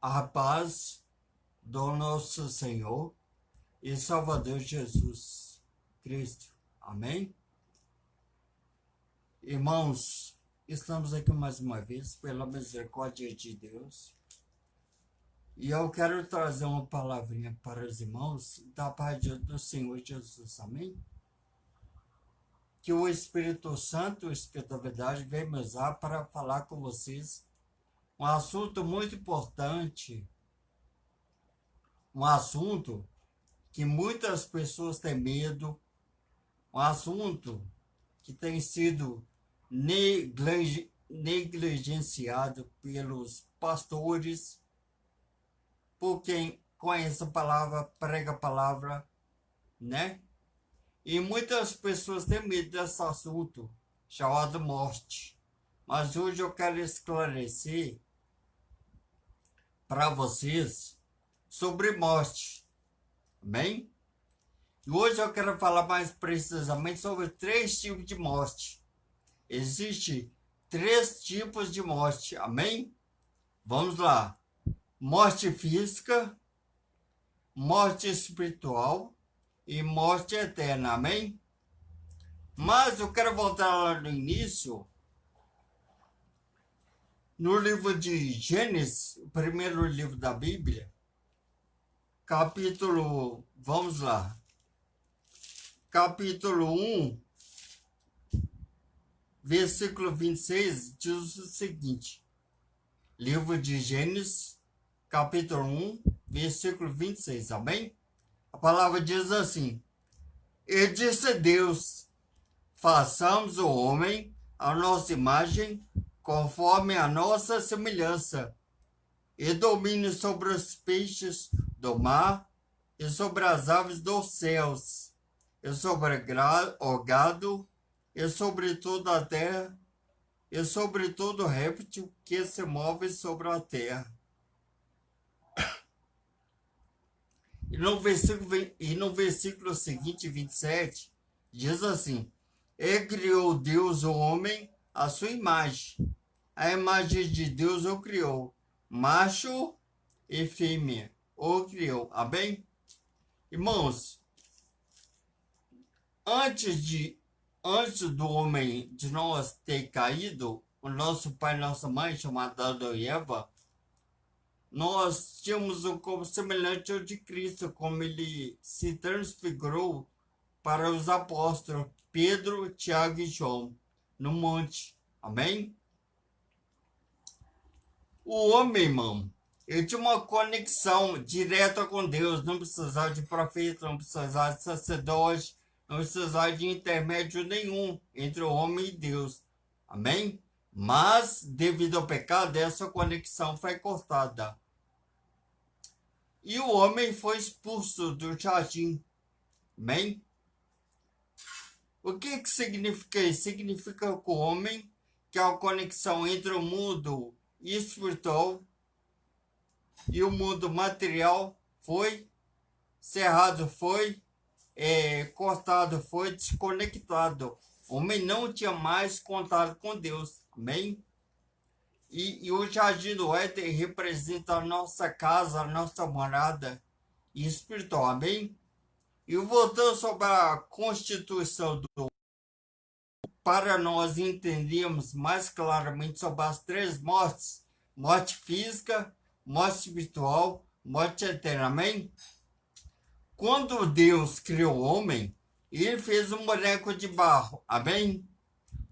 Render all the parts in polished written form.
A paz do nosso Senhor e Salvador Jesus Cristo. Amém? Irmãos, estamos aqui mais uma vez pela misericórdia de Deus. E eu quero trazer uma palavrinha para os irmãos da parte do Senhor Jesus. Amém? Que o Espírito Santo, o Espírito da Verdade, vem me usar para falar com vocês um assunto muito importante, um assunto que muitas pessoas têm medo, um assunto que tem sido negligenciado pelos pastores, por quem conhece a palavra, prega a palavra, né? E muitas pessoas têm medo desse assunto, chamado morte. Mas hoje eu quero esclarecer para vocês sobre morte, bem? E hoje eu quero falar mais precisamente sobre 3 tipos de morte. Existem 3 tipos de morte, amém? Vamos lá. Morte física, morte espiritual e morte eterna, amém? Mas eu quero voltar lá no início, no livro de Gênesis, o primeiro livro da Bíblia, vamos lá, capítulo 1, versículo 26, diz o seguinte, livro de Gênesis, capítulo 1, versículo 26, amém? A palavra diz assim, e disse Deus, façamos o homem à nossa imagem, conforme a nossa semelhança, e domine sobre os peixes do mar, e sobre as aves dos céus, e sobre o gado, e sobre toda a terra, e sobre todo réptil que se move sobre a terra. E no versículo seguinte, 27, diz assim, e criou Deus o homem à sua imagem. A imagem de Deus o criou, macho e fêmea o criou. Amém? Irmãos, antes do homem, de nós ter caído, o nosso pai e nossa mãe, chamado Adão e Eva, nós tínhamos um corpo semelhante ao de Cristo, como ele se transfigurou para os apóstolos Pedro, Tiago e João, no monte. Amém? O homem, irmão, ele tinha uma conexão direta com Deus, não precisava de profeta, não precisava de sacerdote, não precisava de intermédio nenhum entre o homem e Deus. Amém? Mas, devido ao pecado, essa conexão foi cortada. E o homem foi expulso do jardim. Amém? O que significa isso? Significa que o homem, que é a conexão entre o mundo espiritual e o mundo material, foi cerrado, foi cortado, foi desconectado. O homem não tinha mais contato com Deus. Amém? E o jardim do Éden representa a nossa casa, a nossa morada espiritual. Amém? E voltando sobre a constituição para nós entendermos mais claramente sobre as 3 mortes, morte física, morte espiritual, morte eterna. Amém? Quando Deus criou o homem, ele fez um boneco de barro. Amém?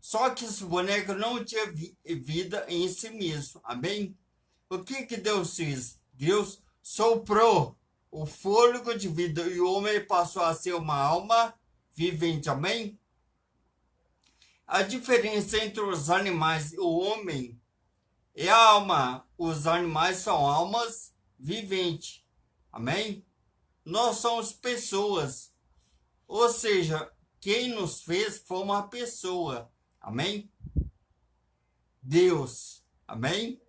Só que esse boneco não tinha vida em si mesmo. Amém? O que Deus fez? Deus soprou o fôlego de vida e o homem passou a ser uma alma vivente. Amém? A diferença entre os animais e o homem é a alma. Os animais são almas viventes. Amém? Nós somos pessoas. Ou seja, quem nos fez foi uma pessoa. Amém? Deus. Amém?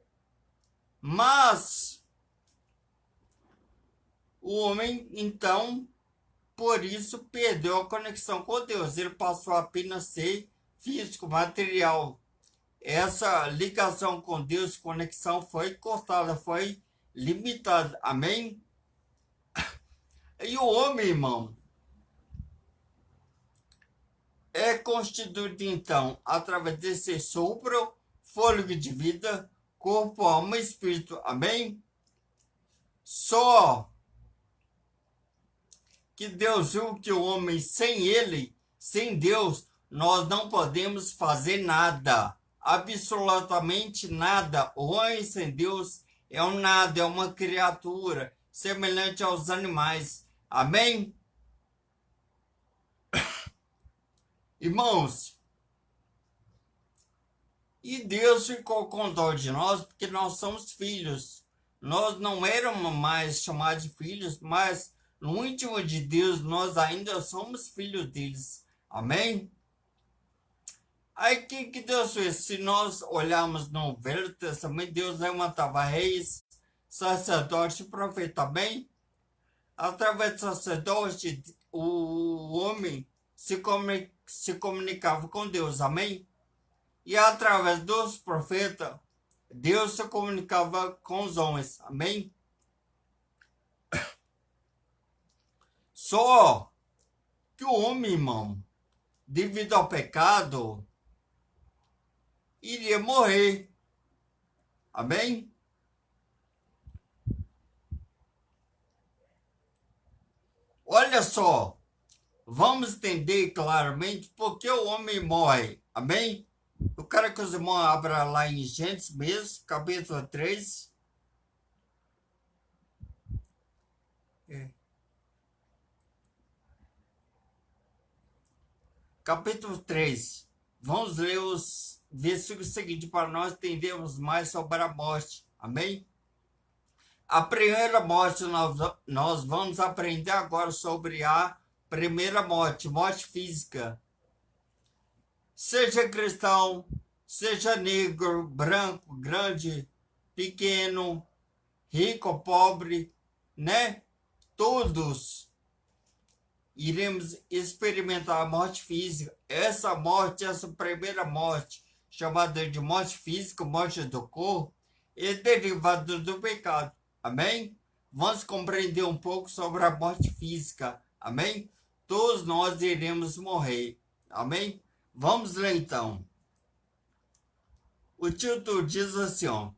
Mas o homem, então, por isso perdeu a conexão com Deus. Ele passou a apenas ser físico, material. Essa ligação com Deus, conexão, foi cortada, foi limitada. Amém? E o homem, irmão, é constituído, então, através desse sopro, fôlego de vida, corpo, alma e espírito. Amém? Só que Deus viu que o homem, sem ele, sem Deus, nós não podemos fazer nada. Absolutamente nada. O homem sem Deus é um nada, é uma criatura semelhante aos animais. Amém? Irmãos, e Deus ficou com dó de nós porque nós somos filhos. Nós não éramos mais chamados de filhos, mas no íntimo de Deus nós ainda somos filhos deles. Amém? Aí o que Deus fez? Se nós olharmos no Velho Testamento, Deus levantava reis, sacerdote e profeta. Amém? Através do sacerdote, o homem se comunicava com Deus. Amém? E através dos profetas, Deus se comunicava com os homens. Amém? Só que o homem, irmão, devido ao pecado, iria morrer. Amém? Olha só, vamos entender claramente por que o homem morre. Amém? Eu quero que os irmãos abram lá em Gênesis mesmo, capítulo 3. Capítulo 3. Vamos ler os versículos seguintes para nós entendermos mais sobre a morte. Amém? A primeira morte, nós vamos aprender agora sobre a primeira morte, morte física. Seja cristão, seja negro, branco, grande, pequeno, rico, pobre, né? Todos iremos experimentar a morte física. Essa primeira morte, chamada de morte física, morte do corpo, é derivada do pecado. Amém? Vamos compreender um pouco sobre a morte física. Amém? Todos nós iremos morrer. Amém? Vamos ler então. O título diz assim, ó: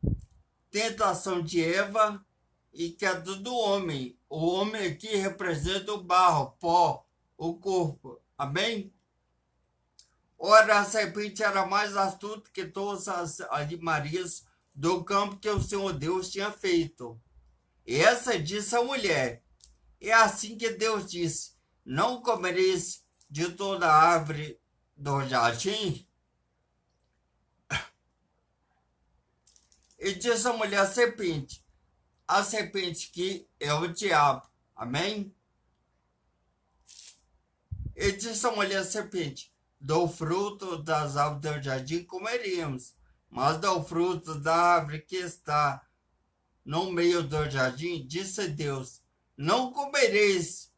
Tentação de Eva e queda do homem. O homem aqui representa o barro, pó, o corpo. Amém? Ora, a serpente era mais astuta que todas as animarias do campo que o Senhor Deus tinha feito. E essa disse a mulher: é assim que Deus disse: não comereis de toda a árvore do jardim? E disse a mulher a serpente que é o diabo. Amém? E disse a mulher a serpente: do fruto das árvores do jardim comeríamos, mas do fruto da árvore que está no meio do jardim, disse Deus: não comereis,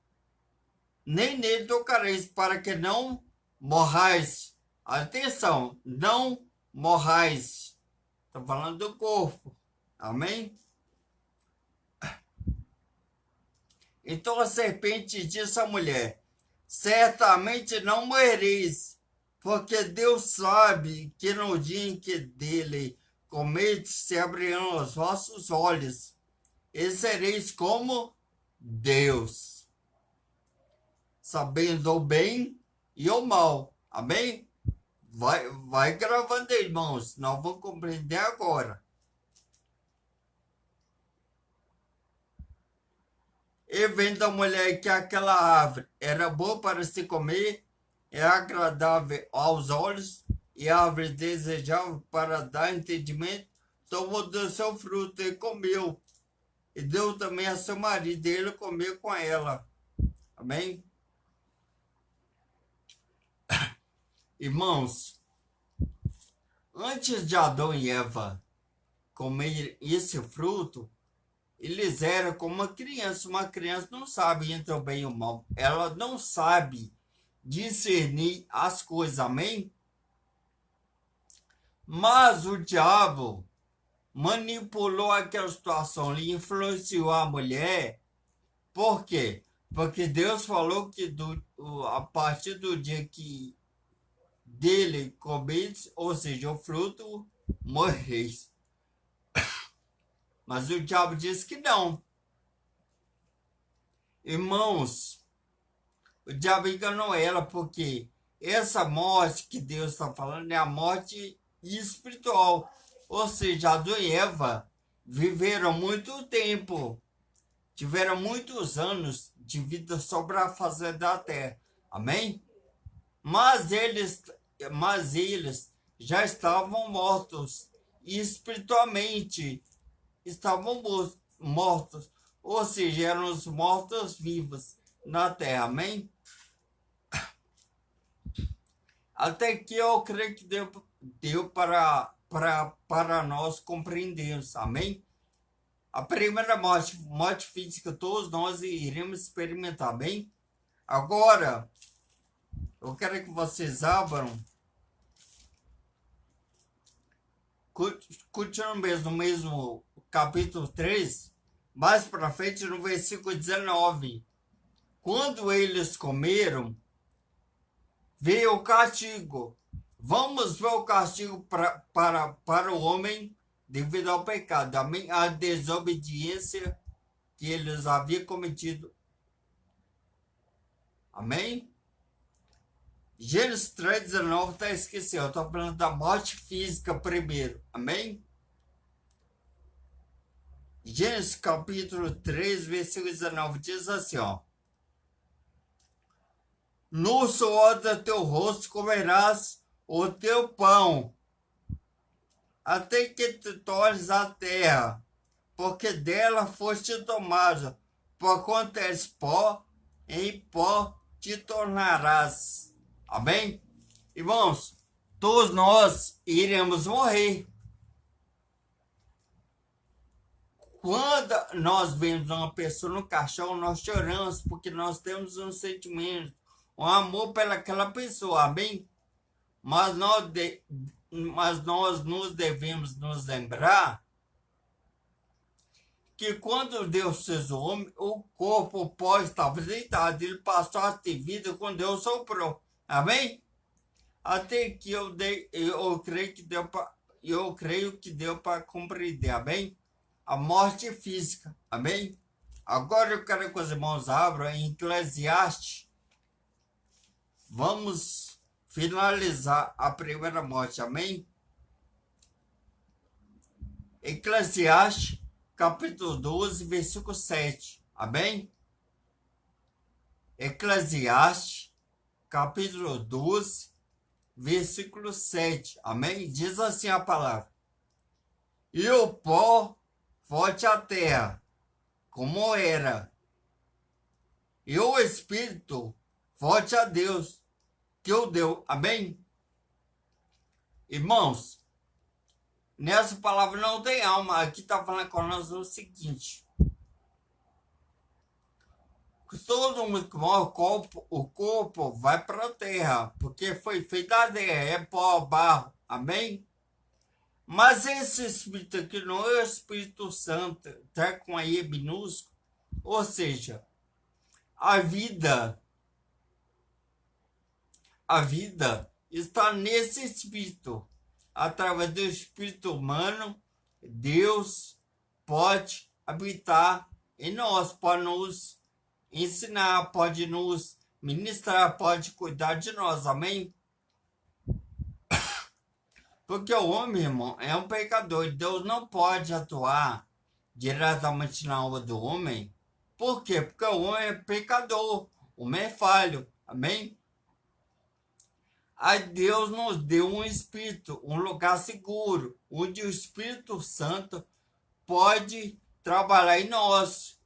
nem nele tocareis, para que não morrais. Atenção, não morrais. Estou falando do corpo. Amém? Então a serpente disse à mulher: certamente não morrereis, porque Deus sabe que no dia em que dele comerdes, se abrirão os vossos olhos, e sereis como Deus, sabendo o bem e o mal. Amém? Vai gravando aí, irmãos, nós vamos compreender agora. E vendo a mulher que aquela árvore era boa para se comer, é agradável aos olhos, e árvore desejável para dar entendimento, tomou do seu fruto e comeu. E deu também a seu marido, e ele comeu com ela. Amém? Irmãos, antes de Adão e Eva comer esse fruto, eles eram como uma criança. Uma criança não sabe entre o bem e o mal. Ela não sabe discernir as coisas. Amém? Mas o diabo manipulou aquela situação e influenciou a mulher. Por quê? Porque Deus falou que a partir do dia que dele comeis, ou seja, o fruto, morreis. Mas o diabo disse que não. Irmãos, o diabo enganou ela, porque essa morte que Deus está falando é a morte espiritual. Ou seja, Adão e Eva viveram muito tempo, tiveram muitos anos de vida sobre a face da terra. Amém? Mas eles já estavam mortos, espiritualmente estavam mortos, ou seja, eram os mortos-vivos na terra. Amém? Até que eu creio que deu para nós compreendermos. Amém? A primeira morte física, todos nós iremos experimentar. Amém? Agora, eu quero que vocês abram, continuando no mesmo capítulo 3, mais para frente no versículo 19. Quando eles comeram, veio o castigo. Vamos ver o castigo para o homem devido ao pecado. Amém? A desobediência que eles haviam cometido. Amém? Gênesis 3:19 está esquecido. Eu estou falando da morte física primeiro. Amém? Gênesis capítulo 3, versículo 19 diz assim, ó. No suor do teu rosto comerás o teu pão, até que te tornes a terra, porque dela foste tomado, porquanto és pó, em pó te tornarás. Amém? Irmãos, todos nós iremos morrer. Quando nós vemos uma pessoa no caixão, nós choramos porque nós temos um sentimento, um amor pelaquela pessoa, amém? Mas nós nos devemos nos lembrar que quando Deus fez o homem, o corpo pode estar deitado, ele passou a ter vida quando Deus soprou, amém? Até que eu creio que deu para compreender, amém? A morte física, amém? Agora eu quero que os irmãos abram em Eclesiastes. Vamos finalizar a primeira morte, amém? Eclesiastes, capítulo 12, versículo 7, amém? Eclesiastes, capítulo 12, versículo 7, amém? Diz assim a palavra: e o pó volte à terra, como era, e o Espírito volte a Deus, que o deu. Amém? Irmãos, nessa palavra não tem alma. Aqui está falando com nós o seguinte: todo mundo que morre, o corpo vai para a terra, porque foi feito da terra, é pó, barro. Amém? Mas esse Espírito aqui não é o Espírito Santo, tá com a E minúsculo, ou seja, a vida está nesse Espírito. Através do Espírito humano, Deus pode habitar em nós, pode nos ensinar, pode nos ministrar, pode cuidar de nós, amém? Porque o homem, irmão, é um pecador e Deus não pode atuar diretamente na alma do homem. Por quê? Porque o homem é pecador, o homem é falho, amém? Aí Deus nos deu um espírito, um lugar seguro, onde o Espírito Santo pode trabalhar em nós.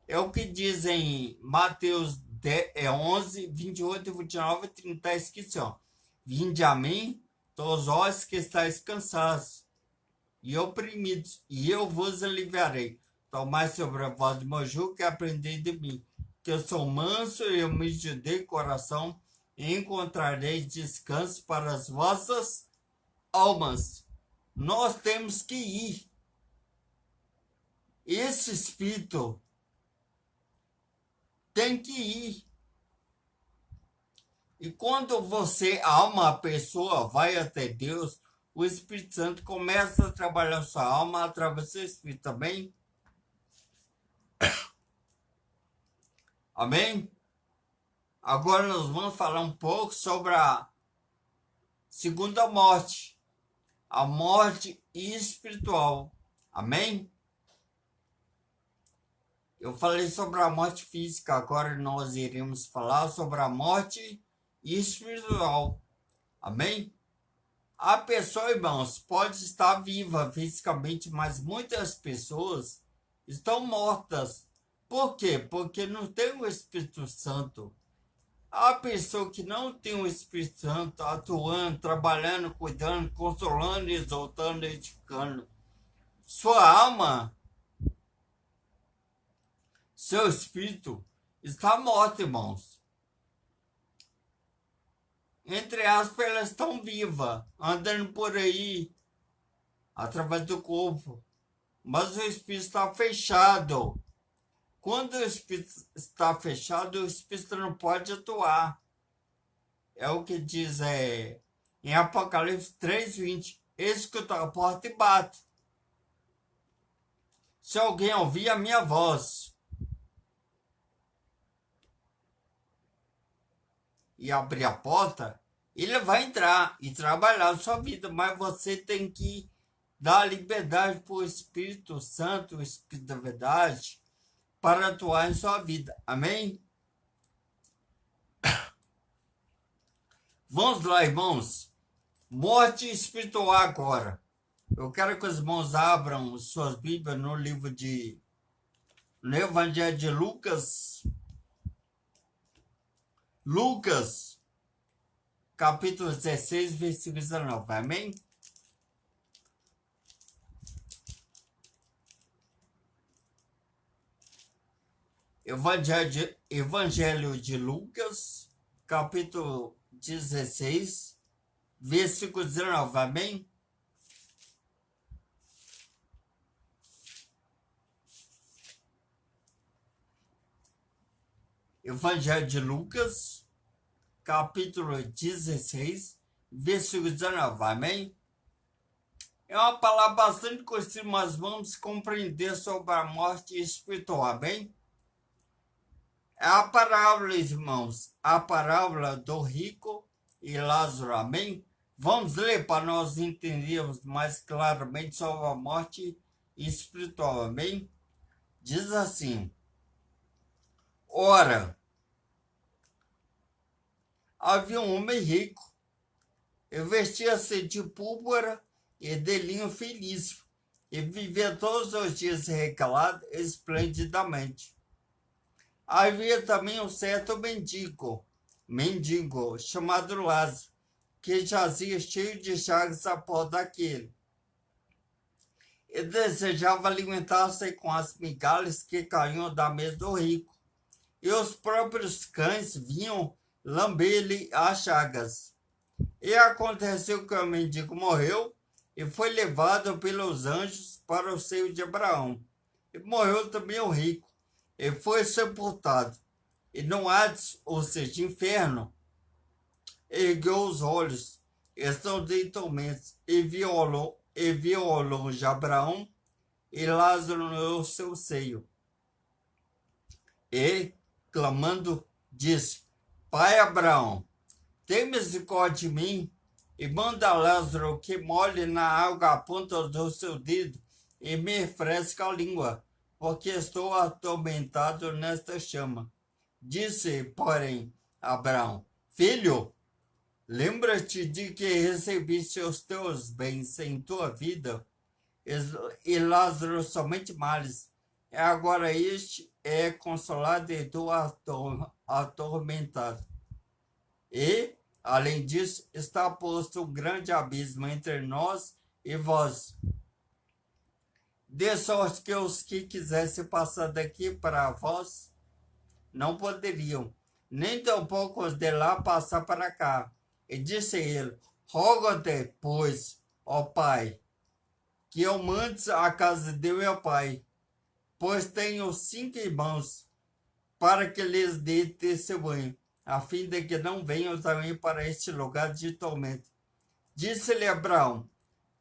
É o que diz em Mateus 11, 28, 29 e 30, está escrito, ó. Vinde a mim, todos vós que estáis cansados e oprimidos, e eu vos aliviarei. Tomai sobre a voz do meu jugo e aprendei de mim, que eu sou manso e humilde de coração, e encontrareis descanso para as vossas almas. nós temos que ir. Esse espírito tem que ir. E quando você ama a pessoa, vai até Deus, o Espírito Santo começa a trabalhar sua alma através do seu espírito, também. Amém? Agora nós vamos falar um pouco sobre a segunda morte, a morte espiritual. Amém? Eu falei sobre a morte física, agora nós iremos falar sobre a morte espiritual. Amém? A pessoa, irmãos, pode estar viva fisicamente, mas muitas pessoas estão mortas. Por quê? Porque não tem o Espírito Santo. A pessoa que não tem o Espírito Santo atuando, trabalhando, cuidando, consolando, exaltando, edificando, sua alma, seu espírito está morto, irmãos. Entre aspas, elas estão vivas, andando por aí, através do corpo. Mas o espírito está fechado. Quando o espírito está fechado, o espírito não pode atuar. É o que diz em Apocalipse 3:20. Eis que eu estou à porta e bato. Se alguém ouvir a minha voz e abrir a porta, ele vai entrar e trabalhar a sua vida, mas você tem que dar liberdade para o Espírito Santo, o Espírito da verdade, para atuar em sua vida. Amém? Vamos lá, irmãos. Morte espiritual agora. Eu quero que os irmãos abram suas Bíblias no Evangelho de Lucas. Lucas, capítulo 16, versículo 19. Amém? Evangelho de Lucas, capítulo 16, versículo 19. Amém? Evangelho de Lucas, capítulo 16, versículo 19. Amém? É uma palavra bastante conhecida, mas vamos compreender sobre a morte espiritual. Amém? É a parábola, irmãos, a parábola do rico e Lázaro. Amém? Vamos ler para nós entendermos mais claramente sobre a morte espiritual. Amém? Diz assim: ora, havia um homem rico, e vestia-se de púrpura e de linho finíssimo, e vivia todos os dias recalado esplendidamente. Havia também um certo mendigo chamado Lázaro, que jazia cheio de chagas à porta daquele, e desejava alimentar-se com as migalhas que caíam da mesa do rico, e os próprios cães vinham lamber-lhe as chagas. E aconteceu que o mendigo morreu e foi levado pelos anjos para o seio de Abraão. E morreu também o rico, e foi sepultado. E no Hades, ou seja, inferno, ergueu os olhos, estão em tormentos, e viu ao longe Abraão e Lázaro no seu seio. E, clamando, disse: Pai Abraão, tem misericórdia de mim, e manda Lázaro que molhe na água a ponta do seu dedo e me refresque a língua, porque estou atormentado nesta chama. Disse, porém, Abraão: Filho, lembra-te de que recebiste os teus bens em tua vida, e Lázaro somente males. E agora este é consolado e tu atormentado. E, além disso, está posto um grande abismo entre nós e vós, de sorte que os que quisessem passar daqui para vós não poderiam, nem tampouco os de lá passar para cá. E disse ele: Rogo-te, pois, ó Pai, que eu mande à casa de meu pai, pois tenho 5 irmãos, para que lhes dê testemunho, a fim de que não venham também para este lugar de tormento. Disse-lhe Abraão: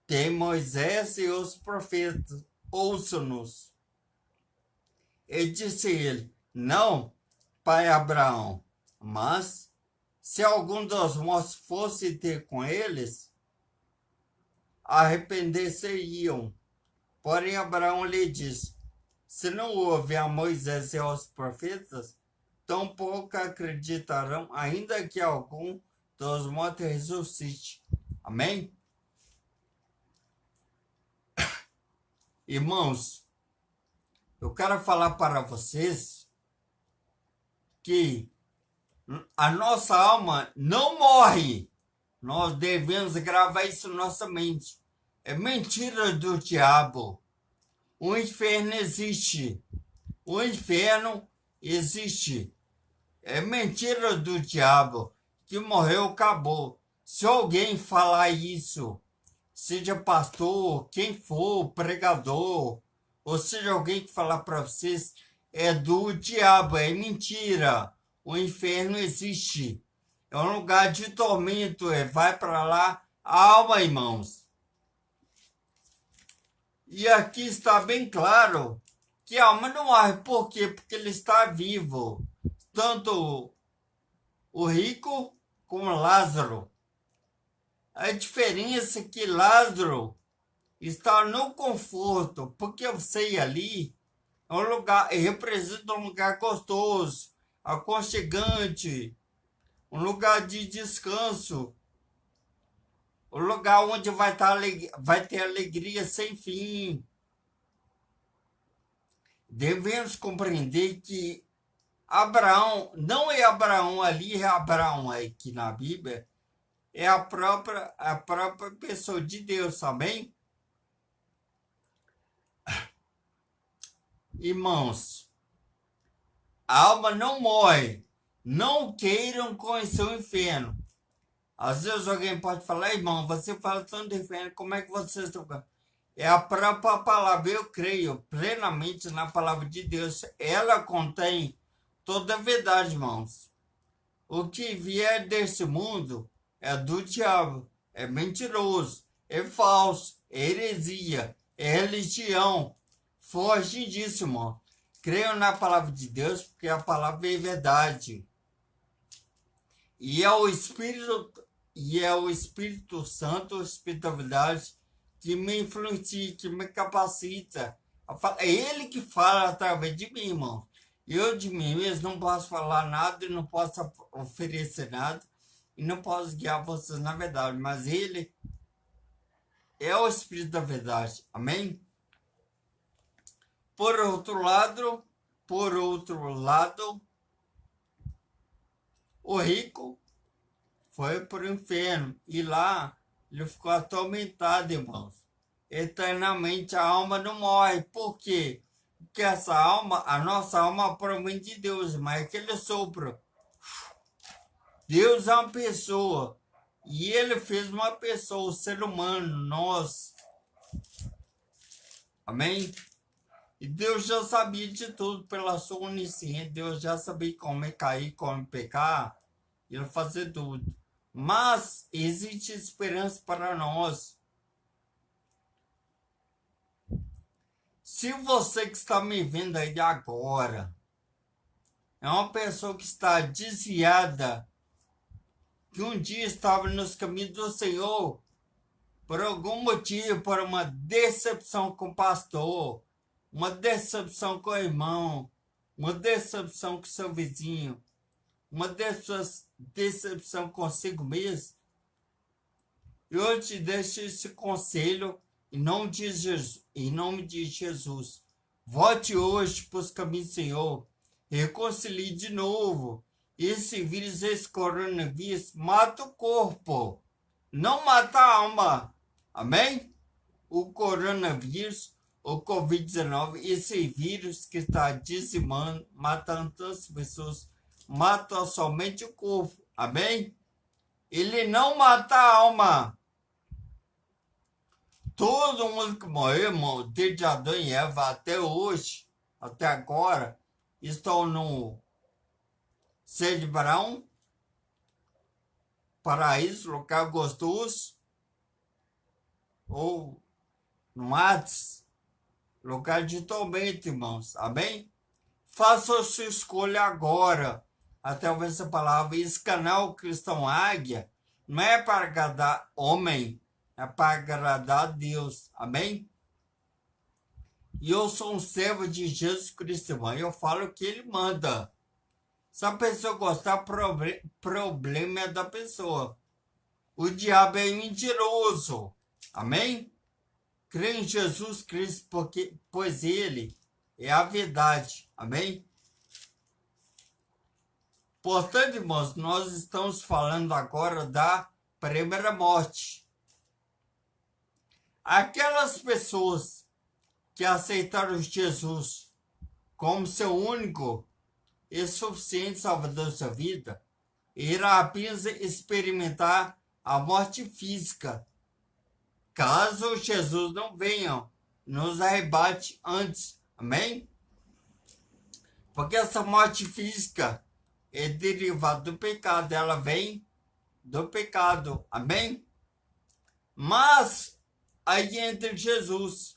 tem Moisés e os profetas, ouçam-nos. E disse ele: não, pai Abraão, mas se algum dos mortos fosse ter com eles, arrepender-se-iam. Porém, Abraão lhe disse: se não houve a Moisés e aos profetas, tampouco acreditarão, ainda que algum dos mortos ressuscite. Amém? Irmãos, eu quero falar para vocês que a nossa alma não morre. Nós devemos gravar isso na nossa mente. É mentira do diabo. O inferno existe. O inferno existe. É mentira do diabo que morreu, acabou. Se alguém falar isso, seja pastor, quem for, pregador, ou seja alguém que falar para vocês, é do diabo, é mentira. O inferno existe. É um lugar de tormento, vai para lá a alma, irmãos. E aqui está bem claro que a alma não morre. Por quê? Porque ele está vivo. Tanto o rico como Lázaro. A diferença é que Lázaro está no conforto, porque você ali é um lugar, representa um lugar gostoso, aconchegante, um lugar de descanso, um lugar onde vai ter alegria sem fim. Devemos compreender que Abraão, não é Abraão ali, é Abraão aqui na Bíblia, é a própria pessoa de Deus, amém? Irmãos, a alma não morre. Não queiram conhecer o inferno. Às vezes alguém pode falar: irmão, você fala tanto do inferno, como é que vocês estão? É a própria palavra. Eu creio plenamente na palavra de Deus. Ela contém toda a verdade, irmãos. O que vier desse mundo é do diabo, é mentiroso, é falso, é heresia, é religião. Foge disso, irmão. Creio na palavra de Deus, porque a palavra é verdade. E é o Espírito Santo, a espiritualidade, que me influencia, que me capacita. É ele que fala através de mim, irmão. Eu de mim mesmo não posso falar nada, não posso oferecer nada, e não posso guiar vocês na verdade, mas ele é o Espírito da verdade. Amém? Por outro lado, o rico foi para o inferno e lá ele ficou atormentado, irmãos. Eternamente a alma não morre. Por quê? Porque essa alma, a nossa alma provém de Deus, mas aquele sopro. Deus é uma pessoa e ele fez uma pessoa, o ser humano, nós. Amém? E Deus já sabia de tudo pela sua onisciência. Deus já sabia como cair, como pecar. Ele fazer tudo. Mas existe esperança para nós. Se você que está me vendo aí agora é uma pessoa que está desviada, que um dia estava nos caminhos do Senhor, por algum motivo, por uma decepção com o pastor, uma decepção com o irmão, uma decepção com seu vizinho, uma decepção consigo mesmo, eu te deixo esse conselho em nome de Jesus. Volte hoje para os caminhos do Senhor, reconcilie de novo. Esse vírus, esse coronavírus, mata o corpo, não mata a alma. Amém? O coronavírus, o Covid-19, esse vírus que está dizimando, matando tantas pessoas, mata somente o corpo. Amém? Ele não mata a alma. Todo mundo que morreu, irmão, desde Adão e Eva até hoje, até agora, estão no Sede Brown, paraíso, lugar gostoso, ou no Hades, lugar de tormento, irmãos. Amém? Faça a sua escolha agora, através da palavra. Esse canal Cristão Águia não é para agradar homem, é para agradar a Deus. Amém? E eu sou um servo de Jesus Cristo, irmão. Eu falo o que ele manda. Se a pessoa gostar, problema é da pessoa. O diabo é mentiroso. Amém? Crê em Jesus Cristo, pois ele é a verdade. Amém? Portanto, irmãos, nós estamos falando agora da primeira morte. Aquelas pessoas que aceitaram Jesus como seu único e suficiente salvador da sua vida, irá apenas experimentar a morte física, caso Jesus não venha, nos arrebate antes. Amém? Porque essa morte física é derivada do pecado, ela vem do pecado. Amém? Mas aí entra Jesus.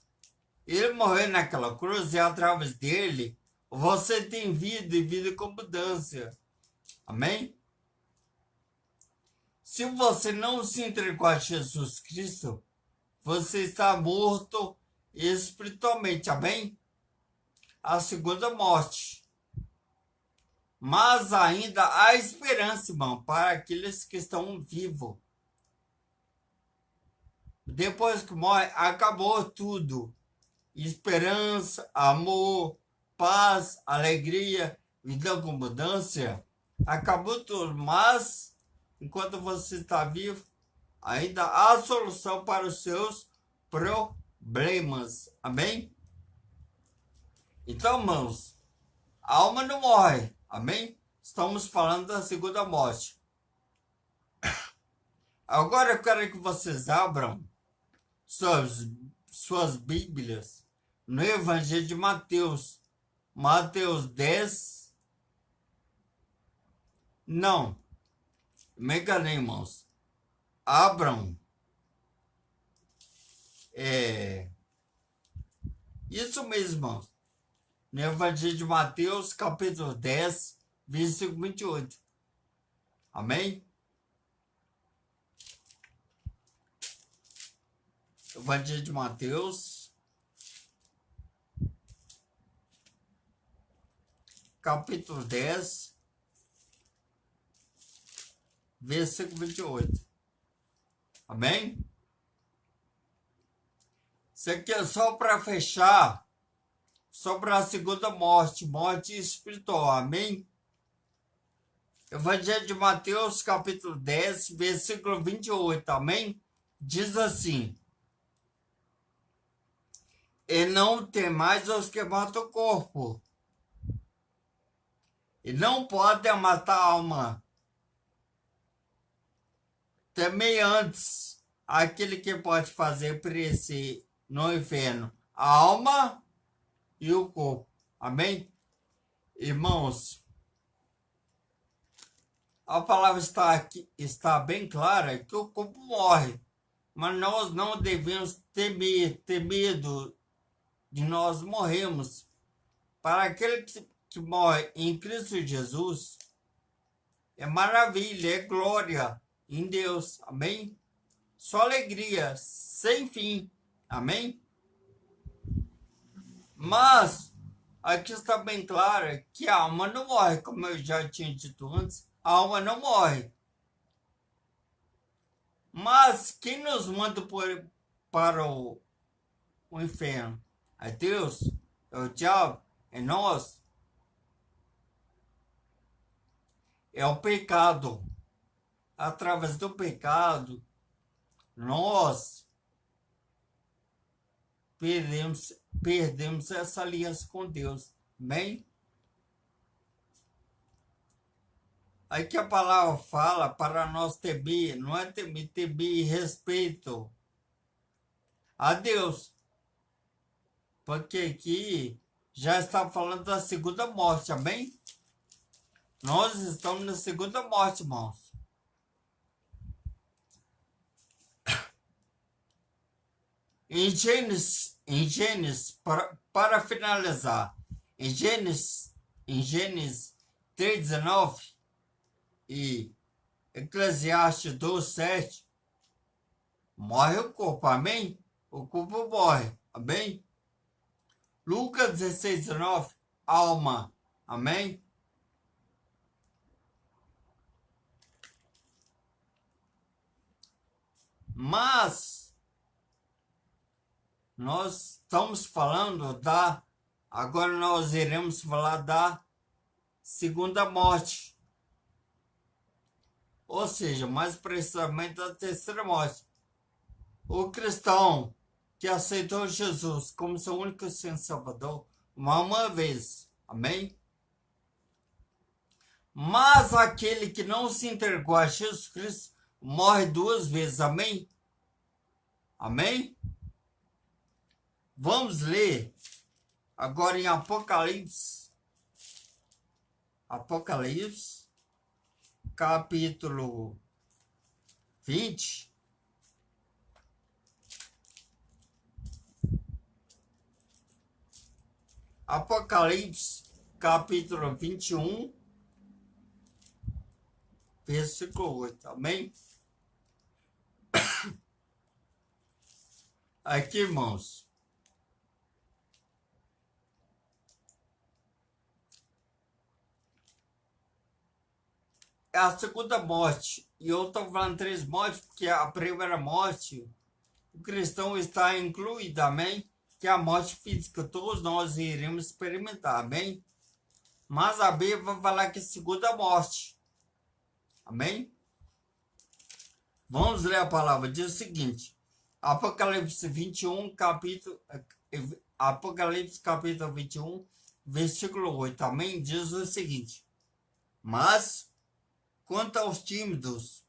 Ele morreu naquela cruz e através dele você tem vida e vida com abundância. Amém? Se você não se entregou a Jesus Cristo, você está morto espiritualmente. Amém? A segunda morte. Mas ainda há esperança, irmão, para aqueles que estão vivos. Depois que morre, acabou tudo. Esperança, amor, paz, alegria, vida com abundância. Acabou tudo, mas enquanto você está vivo, ainda há solução para os seus problemas. Amém? Então, irmãos, a alma não morre. Amém? Estamos falando da segunda morte. Agora eu quero que vocês abram suas Bíblias no Evangelho de Mateus. Mateus 10. Não, me enganei, irmãos. Abram. Isso mesmo, irmãos. No Evangelho de Mateus, capítulo 10, versículo 28. Amém? Evangelho de Mateus, capítulo 10, versículo 28. Amém? Isso aqui é só para fechar sobre a segunda morte, morte espiritual. Amém? Evangelho de Mateus, capítulo 10, versículo 28. Amém? Diz assim: e não temais os que matam o corpo, e não podem matar a alma. Temei antes aquele que pode fazer perecer no inferno a alma e o corpo. Amém? Irmãos, a palavra está bem clara que o corpo morre, mas nós não devemos ter medo de nós morrermos. Para aquele que morre em Cristo Jesus, é maravilha, é glória em Deus. Amém? Só alegria, sem fim. Amém? Mas aqui está bem claro que a alma não morre, como eu já tinha dito antes, a alma não morre. Mas quem nos manda para o inferno? É Deus? É o diabo? É nós? É o pecado. Através do pecado, nós perdemos essa aliança com Deus. Amém? Aí que a palavra fala para nós temer, não é temer respeito. a Deus. Porque aqui já está falando da segunda morte, amém? Nós estamos na segunda morte, irmãos. Em Gênesis para finalizar, em Gênesis 3:19 e Eclesiastes 2:7, morre o corpo, amém? O corpo morre, amém? Lucas 16:19, alma, amém? Mas nós estamos falando agora nós iremos falar da segunda morte. Ou seja, mais precisamente da terceira morte. O cristão que aceitou Jesus como seu único Senhor e Salvador, uma vez, amém? Mas aquele que não se entregou a Jesus Cristo morre duas vezes, amém? Amém? Vamos ler agora em Apocalipse, capítulo 20. Apocalipse, capítulo 21, versículo 8, amém? Aqui, irmãos. É a segunda morte. E eu estou falando três mortes, porque a primeira morte, o cristão está incluído, amém? Que é a morte física, todos nós iremos experimentar, amém? Mas a Bíblia vai falar que é a segunda morte, amém? Vamos ler a palavra, diz o seguinte, Apocalipse 21, Apocalipse capítulo 21, versículo 8, amém? Diz o seguinte, mas quanto aos tímidos,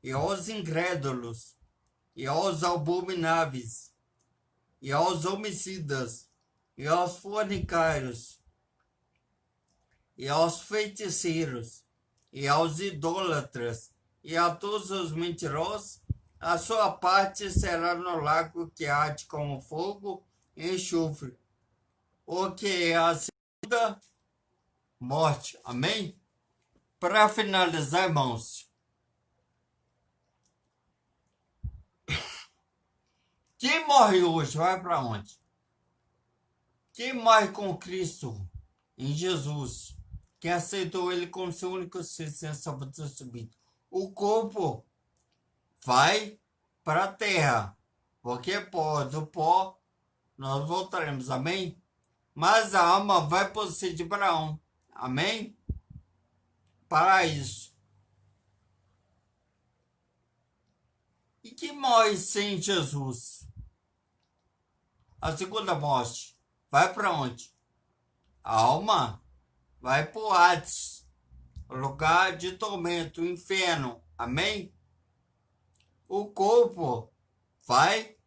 e aos incrédulos, e aos abomináveis, e aos homicidas, e aos fornicários, e aos feiticeiros, e aos idólatras, e a todos os mentirosos, a sua parte será no lago que arde como fogo e enxofre, o que é a segunda morte. Amém? Para finalizar, irmãos, quem morre hoje vai para onde? Quem morre com Cristo em Jesus, que aceitou ele como seu único Senhor e Salvador subido, o corpo vai para a terra, porque do pó nós voltaremos, amém? Mas a alma vai para o seio de Abraão, amém? Paraíso. E quem morre sem Jesus? A segunda morte vai para onde? A alma vai para o Hades, lugar de tormento, inferno, amém? O corpo vai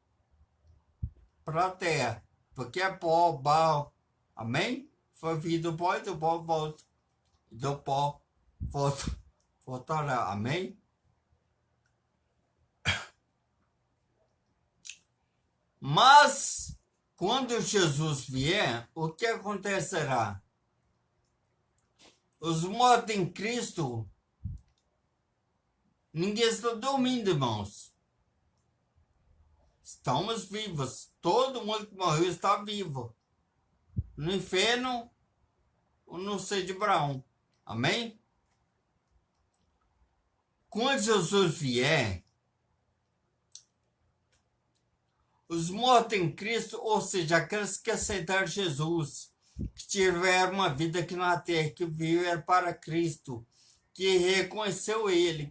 para a terra, porque é pó, barro, amém? Foi vindo do pó e do pó volta, do pó voltará, amém? Mas quando Jesus vier, o que acontecerá? Os mortos em Cristo, ninguém está dormindo, irmãos. Estamos vivos. Todo mundo que morreu está vivo. No inferno ou no seio de Abraão. Amém? Quando Jesus vier, os mortos em Cristo, ou seja, aqueles que aceitaram Jesus, que tiveram uma vida aqui na terra, que viveram para Cristo, que reconheceram Ele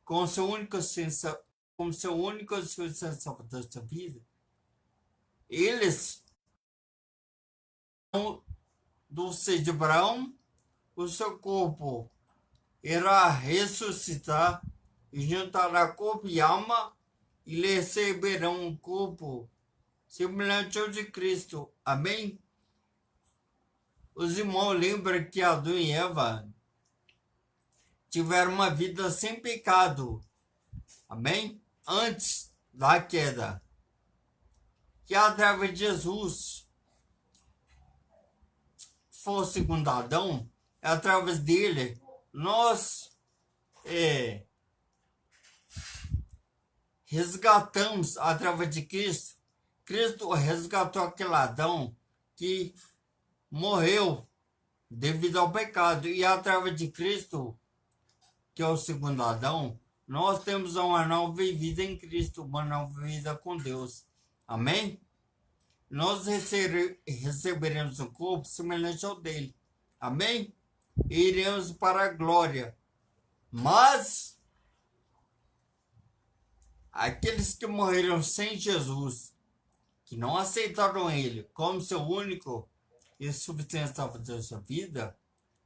como seu único Senhor, como seu único Senhor Salvador da sua vida, eles do seio de Abraão, o seu corpo irá ressuscitar e juntará corpo e alma e receberão um corpo semelhante ao de Cristo. Amém? Os irmãos lembram que Adão e Eva tiveram uma vida sem pecado. Amém? Antes da queda. Que através de Jesus foi o segundo Adão, através dele, nós resgatamos através de Cristo. Cristo resgatou aquele Adão que morreu devido ao pecado. E através de Cristo, que é o segundo Adão, nós temos uma nova vida em Cristo, uma nova vida com Deus. Amém? Nós receberemos um corpo semelhante ao dele. Amém? E iremos para a glória. Mas aqueles que morreram sem Jesus, que não aceitaram ele como seu único e suficiente salvador da sua vida,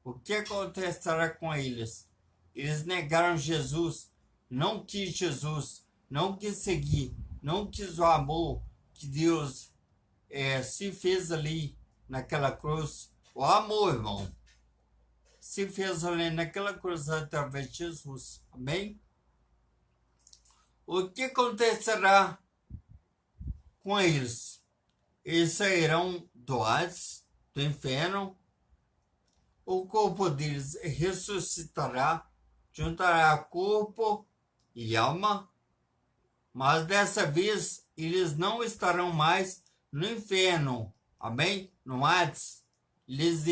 o que acontecerá com eles? Eles negaram Jesus, não quis Jesus, não quis seguir, não quis o amor que Deus se fez ali naquela cruz. O amor, irmão, se fez ali naquela cruz através de Jesus. Amém? O que acontecerá com eles? Eles sairão do Hades, do inferno. O corpo deles ressuscitará, juntará corpo e alma, mas dessa vez eles não estarão mais no inferno. Amém? No Hades. Eles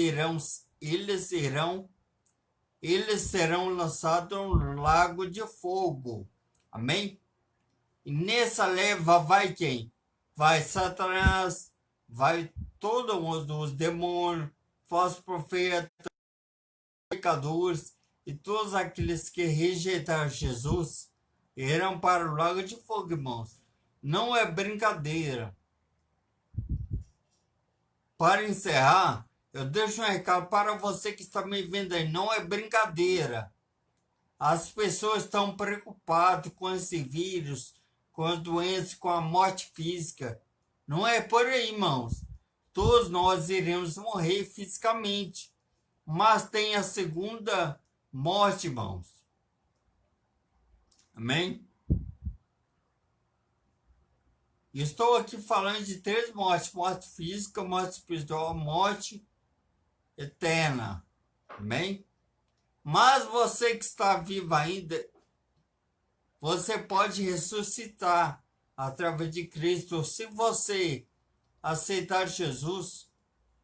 serão lançados no lago de fogo. Amém? E nessa leva vai quem? Vai Satanás, vai todos os demônios, falsos profetas, pecadores e todos aqueles que rejeitaram Jesus irão para o lago de fogo, irmãos. Não é brincadeira. Para encerrar, eu deixo um recado para você que está me vendo aí. Não é brincadeira. As pessoas estão preocupadas com esse vírus, com as doenças, com a morte física. Não é por aí, irmãos. Todos nós iremos morrer fisicamente. Mas tem a segunda morte, irmãos. Amém? Estou aqui falando de 3 mortes: morte física, morte espiritual, morte eterna. Amém? Mas você que está vivo ainda, você pode ressuscitar através de Cristo. Se você aceitar Jesus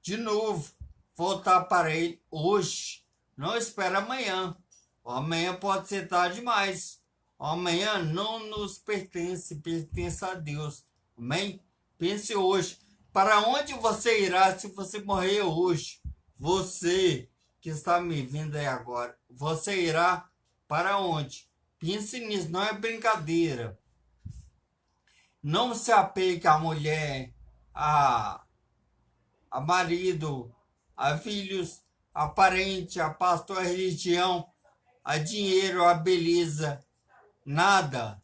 de novo, voltar para ele hoje, não espera amanhã. Amanhã pode ser tarde demais. Amanhã não nos pertence, pertence a Deus. Amém? Pense hoje. Para onde você irá se você morrer hoje? Você que está me vendo aí agora, você irá para onde? Pense nisso, não é brincadeira. Não se apegue a mulher, a marido, a filhos, a parente, a pastor, a religião, a dinheiro, a beleza, nada.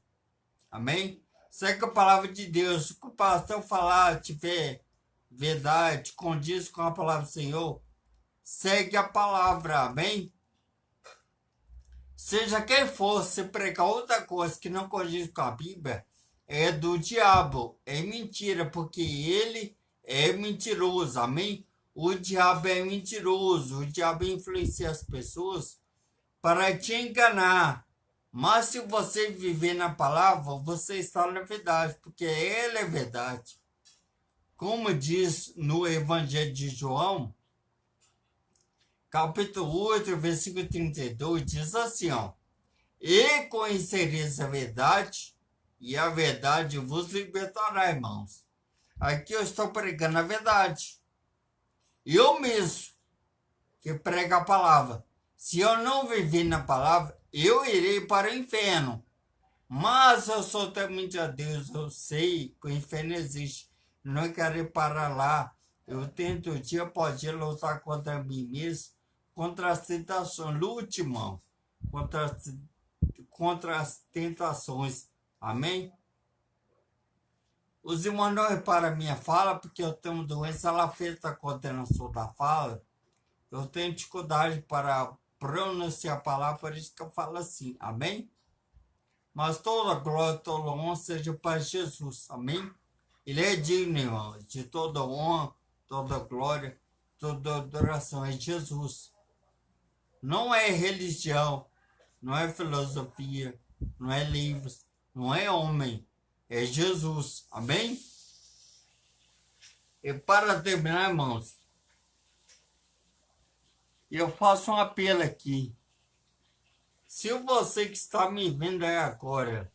Amém? Segue a palavra de Deus. Se o pastor falar, tiver verdade, condiz com a palavra do Senhor, segue a palavra. Amém? Seja quem for, se pregar outra coisa que não condiz com a Bíblia, é do diabo, é mentira, porque ele é mentiroso. Amém? O diabo é mentiroso, o diabo influencia as pessoas para te enganar. Mas se você viver na palavra, você está na verdade, porque ela é verdade. Como diz no Evangelho de João, capítulo 8, versículo 32, diz assim, ó: e conhecereis a verdade, e a verdade vos libertará, irmãos. Aqui eu estou pregando a verdade. Eu mesmo que prego a palavra. Se eu não viver na palavra, eu irei para o inferno. Mas eu sou temente a Deus, eu sei que o inferno existe. Não quero ir para lá. Eu tento dia após dia lutar contra mim mesmo, contra as tentações. Lute, irmão, contra as tentações. Amém? Os irmãos não reparam a minha fala, porque eu tenho doença, ela afeta a coordenação da fala. Eu tenho dificuldade para pronunciar a palavra, por isso que eu falo assim, amém? Mas toda glória, toda honra seja para Jesus, amém? Ele é digno, irmão, de toda honra, toda glória, toda adoração, é Jesus. Não é religião, não é filosofia, não é livros, não é homem, é Jesus, amém? E para terminar, irmãos, eu faço um apelo aqui. Se você que está me vendo aí agora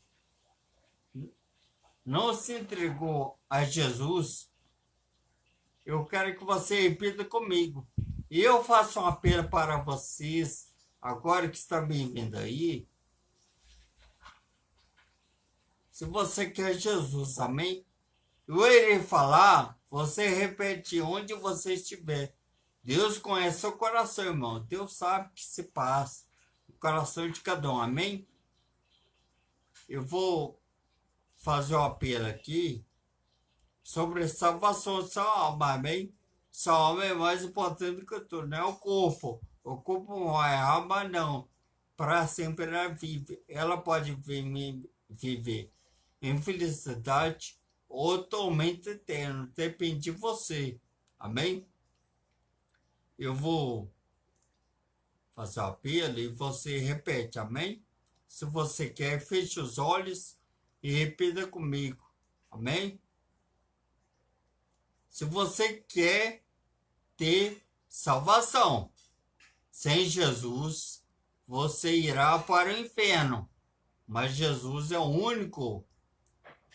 não se entregou a Jesus, eu quero que você repita comigo. E eu faço um apelo para vocês, agora que está me vendo aí. Se você quer Jesus, amém? Eu irei falar, você repete onde você estiver. Deus conhece seu coração, irmão. Deus sabe o que se passa no coração de cada um, amém? Eu vou fazer um apelo aqui sobre salvação da sua alma, amém? Sua alma é mais importante do que tudo, não é o corpo. O corpo não é a alma, não. Para sempre ela vive. Ela pode viver em felicidade ou tormento eterno. Depende de você, amém? Eu vou fazer o apelo e você repete, amém? Se você quer, feche os olhos e repita comigo, amém? Se você quer ter salvação, sem Jesus, você irá para o inferno. Mas Jesus é o único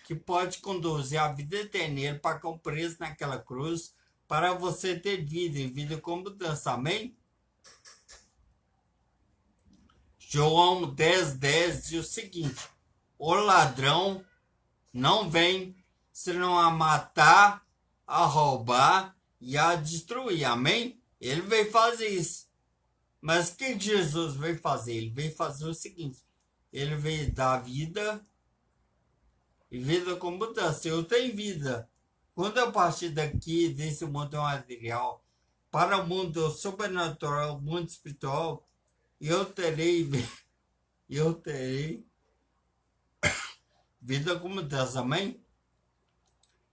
que pode conduzir a vida eterna. Ele pagou o preço naquela cruz para você ter vida e vida com mudança. Amém? João 10:10 diz o seguinte: o ladrão não vem senão a matar, a roubar e a destruir. Amém? Ele veio fazer isso. Mas o que Jesus veio fazer? Ele veio fazer o seguinte: ele veio dar vida e vida com mudança. Eu tenho vida. Quando eu partir daqui, desse mundo material, para o mundo sobrenatural, o mundo espiritual, eu terei, eu terei vida com mudança. Amém?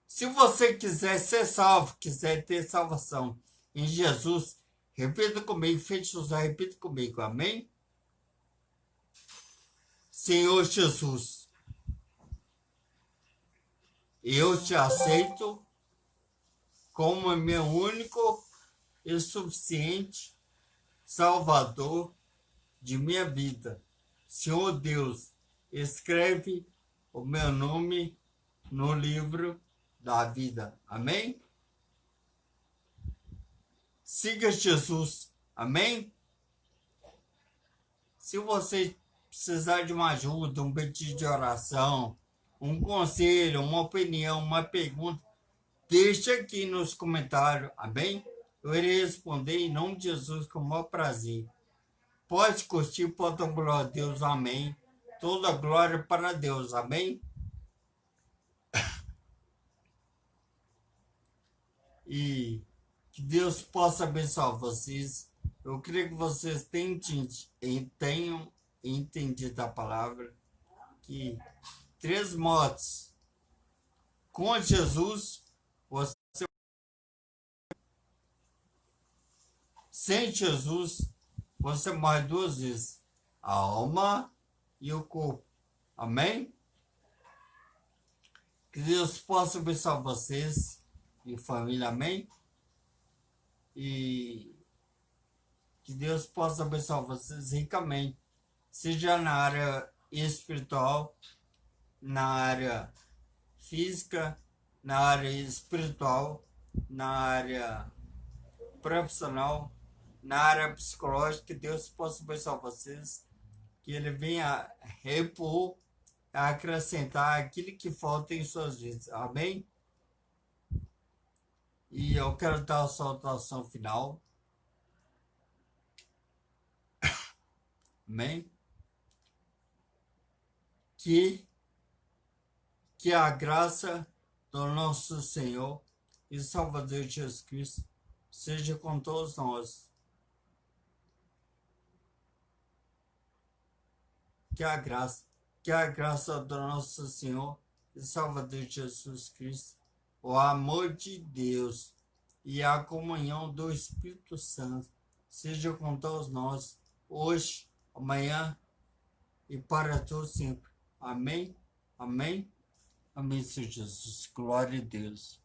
Se você quiser ser salvo, quiser ter salvação em Jesus, repita comigo, feche os olhos, repita comigo. Amém? Senhor Jesus, eu te aceito como meu único e suficiente Salvador de minha vida. Senhor Deus, escreve o meu nome no livro da vida. Amém? Siga Jesus. Amém? Se você precisar de uma ajuda, um pedido de oração, um conselho, uma opinião, uma pergunta, deixe aqui nos comentários. Amém? Eu irei responder em nome de Jesus com o maior prazer. Pode curtir, pode dar glória a Deus, amém. Toda glória para Deus, amém. E que Deus possa abençoar vocês. Eu creio que vocês tenham entendido a palavra, que 3 modos. Com Jesus, você, sem Jesus, você morre 2 vezes. A alma e o corpo. Amém? Que Deus possa abençoar vocês e família, amém? E que Deus possa abençoar vocês ricamente, seja na área espiritual, na área física, na área espiritual, na área profissional, na área psicológica. Que Deus possa abençoar vocês, que Ele venha repor, acrescentar aquilo que falta em suas vidas. Amém? E eu quero dar a sautação final. Amém? Que a graça do nosso Senhor e Salvador Jesus Cristo seja com todos nós. Que a graça do nosso Senhor e Salvador Jesus Cristo, o amor de Deus e a comunhão do Espírito Santo seja com todos nós, hoje, amanhã e para todos sempre. Amém? Amém? Amém, Senhor Jesus. Glória a Deus.